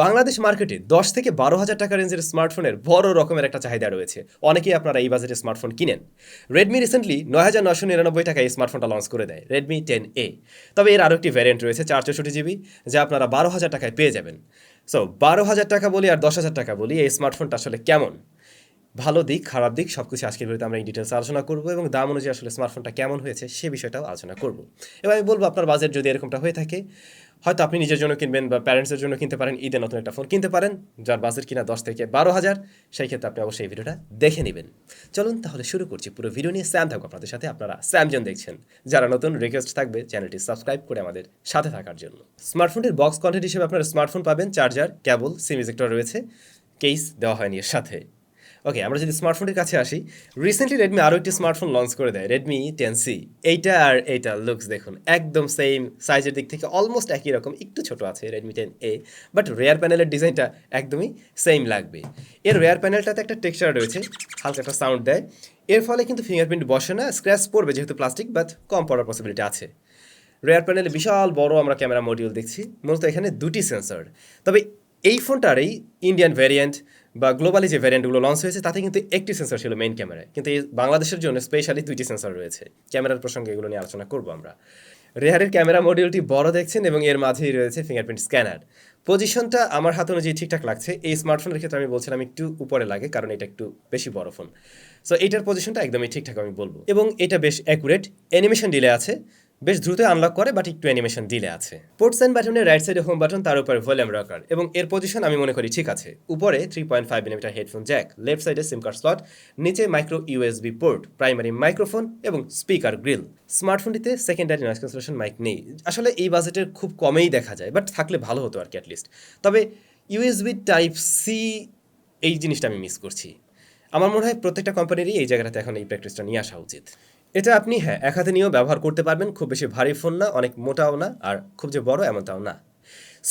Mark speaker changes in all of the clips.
Speaker 1: বাংলাদেশ মার্কেটে ১০ থেকে ১২,০০০ টাকা রেঞ্জের স্মার্টফোনের বড় রকমের একটা চাহিদা রয়েছে। অনেকেই আপনারা এই বাজেটে স্মার্টফোন কিনেন। রেডমি রিসেন্টলি ৯,৯৯৯ টাকায় এই স্মার্টফোনটা লঞ্চ করে দেয়, রেডমি 10A। তবে এর আরও একটি ভ্যারিয়েন্ট রয়েছে ৪৬৪ জিবি, যা আপনারা ১২,০০০ টাকায় পেয়ে যাবেন। সো ১২,০০০ টাকা বলি আর ১০,০০০ টাকা বলি, এই স্মার্টফোনটা আসলে কেমন, ভালো দিক খারাপ দিক সবকিছু আজকের ভিডিওতে আমরা এই ডিটেলস আলোচনা করব এবং দাম অনুযায়ী আসলে স্মার্টফোনটা কেমন হয়েছে সে বিষয়টাও আলোচনা করব। এবার আমি বলবো, আপনার বাজেট যদি এরকমটা হয়ে থাকে, হয়তো আপনি নিজের জন্য কিনবেন বা প্যারেন্টসের জন্য কিনতে পারেন, ঈদে নতুন একটা ফোন কিনতে পারেন যার বাজেট কিনা ১০ থেকে ১২,০০০, সেই ক্ষেত্রে আপনি অবশ্যই এই ভিডিওটা দেখে নেবেন। চলুন তাহলে শুরু করছি। পুরো ভিডিও নিয়ে স্যাম থাকবো আপনাদের সাথে। আপনারা SamZone দেখছেন। যারা নতুন, রিকোয়েস্ট থাকবে চ্যানেলটি সাবস্ক্রাইব করে আমাদের সাথে থাকার জন্য। স্মার্টফোনটির বক্স কন্টেন্ট হিসেবে আপনারা স্মার্টফোন পাবেন, চার্জার, কেবল, সিম ইজেক্টর রয়েছে, কেস দেওয়া হয়নি এর সাথে। ওকে, আমরা যদি স্মার্টফোনের কাছে আসি, রিসেন্টলি রেডমি আরও একটি স্মার্টফোন লঞ্চ করে দেয়, রেডমি 10C। এইটা আর এইটা লুকস দেখুন, একদম সেম, সাইজের দিক থেকে অলমোস্ট একই রকম, একটু ছোট আছে রেডমি 10A, বাট রেয়ার প্যানেলের ডিজাইনটা একদমই সেম লাগবে। এর রেয়ার প্যানেলটাতে একটা টেক্সচার রয়েছে, হালকা একটা সাউন্ড দেয়, এর ফলে কিন্তু ফিঙ্গারপ্রিন্ট বসে না, স্ক্র্যাচ পড়বে যেহেতু প্লাস্টিক, বাট কম পড়ার পসিবিলিটি আছে। রেয়ার প্যানেলে বিশাল বড় আমরা ক্যামেরা মডিউল দেখছি, মূলত এখানে দুটি সেন্সর। তবে এই ফোনটার এই ইন্ডিয়ান ভ্যারিয়েন্ট বা গ্লোবালি যে ভ্যারিয়েন্টগুলো লঞ্চ হয়েছে তাতে কিন্তু একটি সেন্সর ছিল মেইন ক্যামেরায়, কিন্তু এই বাংলাদেশের জন্য স্পেশালি দুইটি সেন্সর রয়েছে। ক্যামেরার প্রসঙ্গে এগুলো নিয়ে আলোচনা করবো আমরা। রেয়ারের ক্যামেরা মডিউলটি বড় দেখছেন এবং এর মাঝেই রয়েছে ফিঙ্গারপ্রিন্ট স্ক্যানার। পজিশনটা আমার হাত অনুযায়ী ঠিকঠাক লাগছে। এই স্মার্টফোনের ক্ষেত্রে আমি বলছিলাম একটু উপরে লাগে, কারণ এটা একটু বেশি বড় ফোন। সো এইটার পজিশনটা একদমই ঠিকঠাক আমি বলবো, এবং এটা বেশ অ্যাকুরেট। অ্যানিমেশন ডিলে আছে, বেশ দ্রুত আনলক করে, বাট একটু অ্যানিমেশন দিলে আছে। পোর্টস অ্যান্ড বাটনের রাইট সাইডে হোম বাটন, তার উপরে ভলিউম রকার, এবং এর পজিশন আমি মনে করি ঠিক আছে। উপরে 3.5mm হেডফোন জ্যাক, লেফট সাইডে সিম কার্ড স্লট, নিচে micro USB port, primary microphone এবং স্পিকার গ্রিল। স্মার্টফোনটিতে সেকেন্ডারি নয়েজ ক্যান্সেলেশন মাইক নেই, আসলে এই বাজেটের খুব কমেই দেখা যায়, বাট থাকলে ভালো হতো আর কি অ্যাটলিস্ট। তবে ইউএসবি টাইপ সি, এই জিনিসটা আমি মিস করছি। আমার মনে হয় প্রত্যেকটা কোম্পানিরই এই জায়গাটাতে এখন এই প্র্যাকটিসটা নিয়ে আসা উচিত। এটা আপনি এক হাতে নিয়েও ব্যবহার করতে পারবেন, খুব বেশি ভারী ফোন না, অনেক মোটাও না, আর খুব যে বড় এমনটাও না।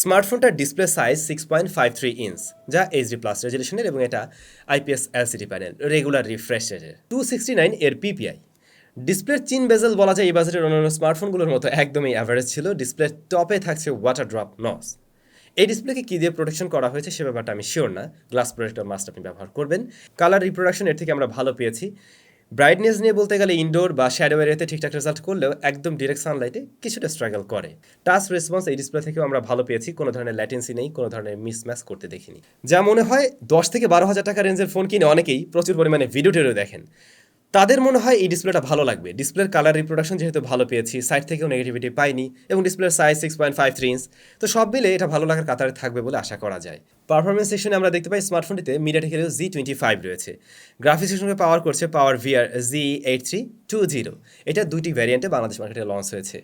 Speaker 1: স্মার্টফোনটার ডিসপ্লে সাইজ 6.53 ইঞ্চ, যা HD+ রেজলিউশনের, এবং এটা IPS LCD panel, regular refresh রেটের, 269 এর PPI। ডিসপ্লের চিন বেজেল বলা যায় এই বাজেটের অন্যান্য স্মার্টফোনগুলোর মতো একদমই অ্যাভারেজ ছিল। ডিসপ্লের টপে থাকছে ওয়াটার ড্রপ নস। এই ডিসপ্লেকে কী দিয়ে প্রোটেকশন করা হয়েছে সে ব্যাপারটা আমি শিওর না। গ্লাস প্রোটেক্টর মাস্ট আপনি ব্যবহার করবেন। কালার রিপ্রোডাকশন এর থেকে আমরা ভালো পেয়েছি। ব্রাইটনেস নিয়ে বলতে গেলে ইনডোর বা শ্যাডো এরিয়াতে ঠিকঠাক রেজাল্ট করলেও একদম ডিরেক্ট সানলাইটে কিছুটা স্ট্রাগল করে। টাচ রেসপন্স এই ডিসপ্লে থেকেও আমরা ভালো পেয়েছি, কোনো ধরনের ল্যাটেন্সি নেই, কোনো ধরনের মিসম্যাচ করতে দেখিনি। যা মনে হয় ১০ থেকে ১২,০০০ টাকা রেঞ্জের ফোন কিনে অনেকেই প্রচুর পরিমাণে ভিডিও টেরও দেখেন, তাদের মনে হয় এই ডিসপ্লেটা ভালো লাগবে। ডিসপ্লের কালার রিপ্রোডাকশন যেহেতু ভালো পেয়েছি, সাইড থেকেও নেগেটিভিটি পাইনি, এবং ডিসপ্লের সাইজ 6.53 ইঞ্চ, তো সব মিলে এটা ভালো লাগার কাতারে থাকবে বলে আশা করা যায়। পারফরমেন্স সেকশনে আমরা দেখতে পাই স্মার্টফোনটিতে মিডিয়াটেক হেলিও Z25 রয়েছে। গ্রাফিক্স সেকশনে পাওয়ার করছে পাওয়ার VR Z8320। এটা দুইটি ভ্যারিয়েন্টে বাংলাদেশ মার্কেটে লঞ্চ হয়েছে,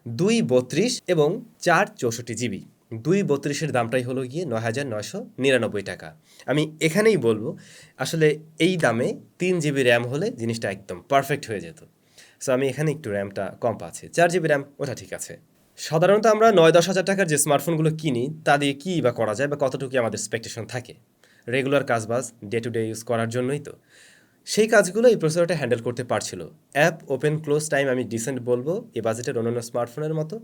Speaker 1: 232 এবং 464 জিবি। 232-এর দামটাই হলো গিয়ে ৯,৯৯৯ টাকা। আমি এখানেই বলবো, আসলে এই দামে 3 জিবি র্যাম হলে জিনিসটা একদম পারফেক্ট হয়ে যেত। সো আমি এখানে একটু র্যামটা কম পাচ্ছি, 4 জিবি র্যাম, ওটা ঠিক আছে। সাধারণত আমরা ৯-১০ হাজার টাকার যে স্মার্টফোনগুলো কিনি তা দিয়ে কী বা করা যায়, বা কতটুকু আমাদের এক্সপেকটেশন থাকে রেগুলার কাজবাজ ডে টু ডে ইউজ করার জন্যই, তো সেই কাজগুলো এই প্রসেসরটা হ্যান্ডেল করতে পারছিল। অ্যাপ ওপেন ক্লোজ টাইম আমি ডিসেন্ট বলবো, এই বাজেটের অন্যান্য স্মার্টফোনের মতো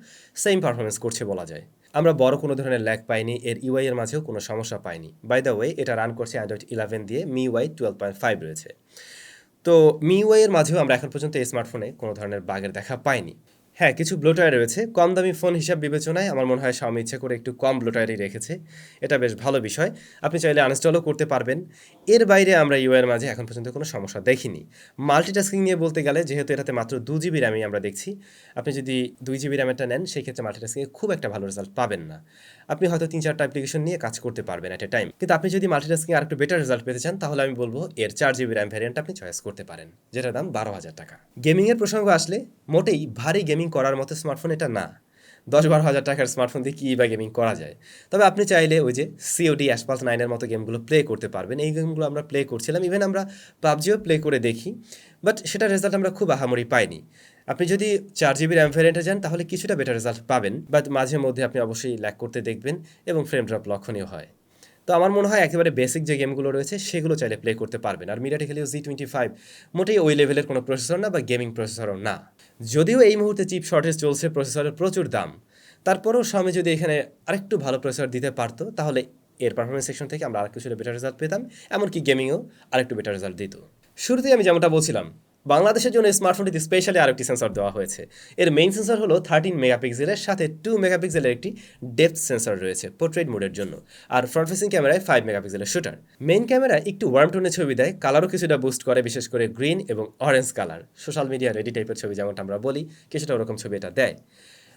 Speaker 1: সেম পারফরমেন্স করছে বলা যায়। আমরা বড় কোনো ধরনের ল্যাগ পাইনি, এর ইউআই এর মাঝেও কোনো সমস্যা পাইনি। বাই দ্য ওয়ে, এটা রান করছে অ্যান্ড্রয়েড 11 দিয়ে, MIUI 12.5 রয়েছে। তো MIUI এর মাঝেও আমরা এখন পর্যন্ত এই স্মার্টফোনে কোনো ধরনের বাগের দেখা পাইনি। হ্যাঁ, কিছু ব্লোটার রয়েছে, কম দামি ফোন হিসাব বিবেচনায় আমার মনে হয় Xiaomi ইচ্ছে করে একটু কম ব্লোটারই রেখেছে, এটা বেশ ভালো বিষয়। আপনি চাইলে আনইনস্টলও করতে পারবেন। এর বাইরে আমরা ইউআই এর মাঝে এখন পর্যন্ত কোনো সমস্যা দেখিনি। মাল্টিটাস্কিং নিয়ে বলতে গেলে, যেহেতু এটাতে মাত্র 2 জিবি র্যামই আমরা দেখছি, আপনি যদি 2 জিবি র্যামেরটা নেন সেই ক্ষেত্রে মাল্টিটাস্কিংয়ে খুব একটা ভালো রেজাল্ট পাবেন না। আপনি হয়তো 3-4টা অ্যাপ্লিকেশন নিয়ে কাজ করতে পারবেন অ্যাট এ টাইম, কিন্তু আপনি যদি মাল্টিটাস্কিং আর একটু বেটার রেজাল্ট পেতে চান তাহলে আমি বলবো এর 4 জিবি র্যাম ভ্যারিয়েন্ট আপনি চয়েস করতে পারেন, যেটার দাম ১২,০০০ টাকা। গেমিংয়ের প্রসঙ্গ আসলে মোটেই ভারী গেমিং করার মতো স্মার্টফোন এটা না। ১০-১২ হাজার টাকার স্মার্টফোন দিয়ে কী বা গেমিং করা যায়। তবে আপনি চাইলে ওই যে COD, Asphalt 9-এর মতো গেমগুলো প্লে করতে পারবেন। এই গেমগুলো আমরা প্লে করছিলাম, ইভেন আমরা পাবজিও প্লে করে দেখি, বাট সেটার রেজাল্ট আমরা খুব আহামরি পাইনি। আপনি যদি 4 জিবি র্যাম ভ্যারিয়েন্টে যান তাহলে কিছুটা বেটার রেজাল্ট পাবেন, বাট মাঝে মধ্যে আপনি অবশ্যই ল্যাগ করতে দেখবেন এবং ফ্রেম ড্রপ লক্ষণীয় হয়। তো আমার মনে হয় একেবারে বেসিক যে গেমগুলো রয়েছে সেগুলো চাইলে প্লে করতে পারবেন। আর মিডিয়াটেক হেলিও Z25 মোটেই ওই লেভেলের কোনো প্রসেসর না, বা গেমিং প্রসেসরও না। যদিও এই মুহূর্তে চিপ শর্টেজ চলছে, প্রসেসরের প্রচুর দাম, তারপরেও Xiaomi যদি এখানে আরেকটু ভালো প্রসেসর দিতে পারতো তাহলে এর পারফরমেন্স সেকশন থেকে আমরা আর কিছুটা বেটার রেজাল্ট পেতাম, এমনকি গেমিংয়েও আরেকটু বেটার রেজাল্ট দিত। শুরুতেই আমি যেমনটা বলছিলাম, বাংলাদেশের জন্য স্মার্টফোনটিতে স্পেশালি আরেকটি সেন্সর দেওয়া হয়েছে। এর মেইন সেন্সর হলো 13 মেগাপিক্সেলের সাথে 2 মেগাপিক্সেলের একটি ডেপথ সেন্সর রয়েছে পোর্ট্রেট মোডের জন্য, আর ফ্রন্ট ফেসিং ক্যামেরায় 5 মেগাপিক্সেলের শুটার। মেইন ক্যামেরা একটু ওয়ার্ম টোনের ছবি দেয়, কালারও কিছুটা বুস্ট করে, বিশেষ করে গ্রিন এবং orange colour, social media ready টাইপের ছবি যেমনটা আমরা বলি, কিছুটা ওরকম ছবি এটা দেয়।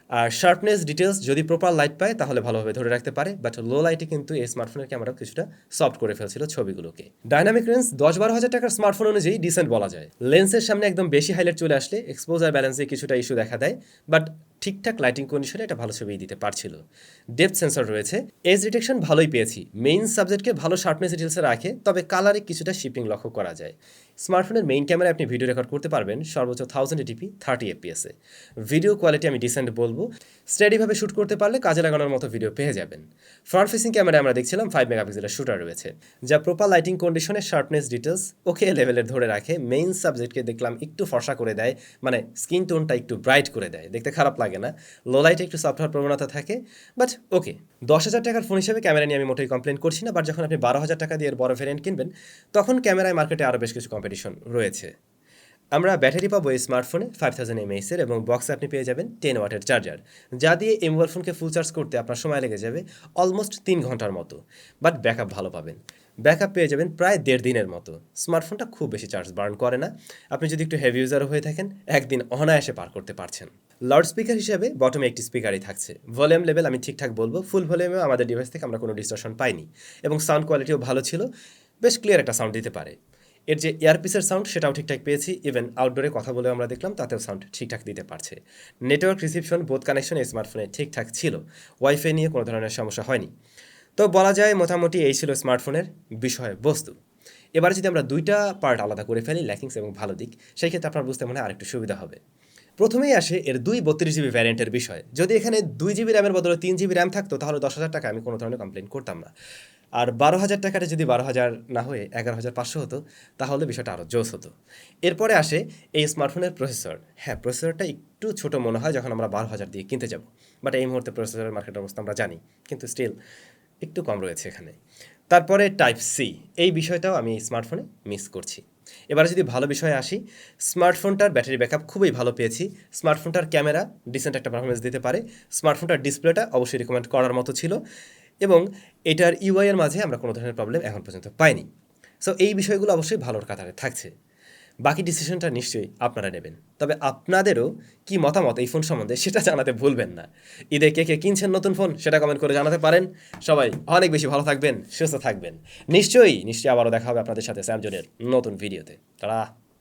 Speaker 1: আর শার্পনেস ডিটেলস যদি প্রপার লাইট পায় তাহলে ভালোভাবে ধরে রাখতে পারে, বাট লো লাইটে কিন্তু এই স্মার্টফোনের ক্যামেরা কিছুটা সফট করে ফেলছিল ছবিগুলোকে। ডাইনামিক রেঞ্জ 10-12 হাজার টাকার স্মার্টফোন অনুযায়ী ডিসেন্ট বলা যায়। লেন্সের সামনে একদম বেশি হাইলাইট চলে আসলে এক্সপোজার ব্যালেন্সে কিছুটা ইস্যু দেখা দেয়, বাট ঠিকঠাক লাইটিং কন্ডিশনে এটা ভালো ছবি দিতে পারছিল। ডেপথ সেন্সর রয়েছে, এজ ডিটেকশন ভালোই পেয়েছি, মেইন সাবজেক্টকে ভালো শার্পনেস ডিটেলসে রাখে, তবে কালারে কিছুটা শিপিং লক্ষ্য করা যায়। স্মার্টফোনের মেইন ক্যামেরায় আপনি ভিডিও রেকর্ড করতে পারবেন সর্বোচ্চ 1080p 30 fps-এ। ভিডিও কোয়ালিটি আমি ডিসেন্ট বলবো, স্টেডিভাবে শ্যুট করতে পারলে কাজে লাগানোর মতো ভিডিও পেয়ে যাবেন। ফ্রন্ট ফেসিং ক্যামেরায় আমরা দেখছিলাম 5 মেগাপিক্সেলের শুটার রয়েছে, যা প্রপার লাইটিং কন্ডিশনে শার্পনেস ডিটেলস ওকে লেভেলের ধরে রাখে। মেইন সাবজেক্টকে দেখলাম একটু ফর্সা করে দেয়, মানে স্কিন টোনটা একটু ব্রাইট করে দেয়, দেখতে খারাপ লাগে না। লো লাইটে একটু সফট হওয়ার প্রবণতা থাকে, বাট ওকে। 10,000 টাকার ফোন হিসেবে ক্যামেরা নিয়ে আমি মোটেই কমপ্লেন করছি না, বাট যখন আপনি 12,000 টাকা দিয়ে এর বড় ভ্যারিয়েন্ট কিনবেন, তখন ক্যামেরায় মার্কেটে আরও বেশ কিছু কম্পিটিশন রয়েছে। আমরা ব্যাটারি পাবো এই স্মার্টফোনে 5000 mAh এর, এবং বক্সে আপনি পেয়ে যাবেন 10 ওয়াটের চার্জার, যা দিয়ে এই মোবাইল ফোনকে ফুল চার্জ করতে আপনার সময় লেগে যাবে অলমোস্ট 3 ঘন্টার মতো, বাট ব্যাকআপ ভালো পাবেন। ব্যাকআপ পেয়ে যাবেন প্রায় 1.5 দিনের মতো। স্মার্টফোনটা খুব বেশি চার্জ বার্ন করে না, আপনি যদি একটু হেভি ইউজার হয়ে থাকেন একদিন অনায়াসে পার করতে পারছেন। লাউড স্পিকার হিসেবে বটমে একটি স্পিকারই থাকছে। ভলিউম লেভেল আমি ঠিকঠাক বলবো, ফুল ভলিউমেও আমাদের ডিভাইস থেকে আমরা কোনো ডিস্টরশন পাইনি, এবং সাউন্ড কোয়ালিটিও ভালো ছিল, বেশ ক্লিয়ার একটা সাউন্ড দিতে পারে। এর যে এয়ারপিসের সাউন্ড সেটাও ঠিকঠাক পেয়েছি, ইভেন আউটডোরে কথা বলে আমরা দেখলাম তাতেও সাউন্ড ঠিকঠাক দিতে পারছে। নেটওয়ার্ক রিসিপশন বোথ কানেকশন এই স্মার্টফোনে ঠিকঠাক ছিল, ওয়াইফাই নিয়ে কোনো ধরনের সমস্যা হয়নি। তো বলা যায় মোটামুটি এই ছিল স্মার্টফোনের বিষয়বস্তু। এবারে যদি আমরা দুইটা পার্ট আলাদা করে ফেলি, ল্যাকিংস এবং ভালো দিক, সেই ক্ষেত্রে আপনার বুঝতে মনে হয় আরেকটু সুবিধা হবে। প্রথমেই আসে এর 32GB ভ্যারিয়েন্টের বিষয়। যদি এখানে 2GB র্যামের বদলে 3GB র্যাম থাকতো তাহলে 10,000 টাকা আমি কোনো ধরনের কমপ্লেন করতাম না। আর 12,000 টাকাটা যদি 12,000 না হয়ে 11,500 হতো তাহলে বিষয়টা আরও জোস হতো। এরপরে আসে এই স্মার্টফোনের প্রসেসর। হ্যাঁ, প্রসেসরটা একটু ছোট মনে হয় যখন আমরা 12,000 দিয়ে কিনতে যাব, বাট এই মুহূর্তে প্রসেসরের মার্কেটের অবস্থা আমরা জানি, কিন্তু স্টিল একটু কম রয়েছে এখানে। তারপরে টাইপ সি, এই বিষয়টাও আমি স্মার্টফোনে মিস করছি। এবারে যদি ভালো বিষয়ে আসি, স্মার্টফোনটার ব্যাটারি ব্যাকআপ খুবই ভালো পেয়েছি। স্মার্টফোনটার ক্যামেরা ডিসেন্ট একটা পারফরমেন্স দিতে পারে। স্মার্টফোনটার ডিসপ্লেটা অবশ্যই রিকমেন্ড করার মতো ছিল, এবং এটার ইউআই এর মাঝে আমরা কোনো ধরনের প্রবলেম এখন পর্যন্ত পাইনি। সো এই বিষয়গুলো অবশ্যই ভালোর কাতারে থাকছে। বাকি ডিসিশনটা নিশ্চয়ই আপনারা নেবেন, তবে আপনাদেরও কি মতামত এই ফোন সম্বন্ধে সেটা জানাতে ভুলবেন না। ঈদে কে কে কিনছেন নতুন ফোন সেটা কমেন্ট করে জানাতে পারেন। সবাই অনেক বেশি ভালো থাকবেন, সুস্থ থাকবেন। নিশ্চয়ই আবারও দেখা হবে আপনাদের সাথে স্যামজনের নতুন ভিডিওতে। তারা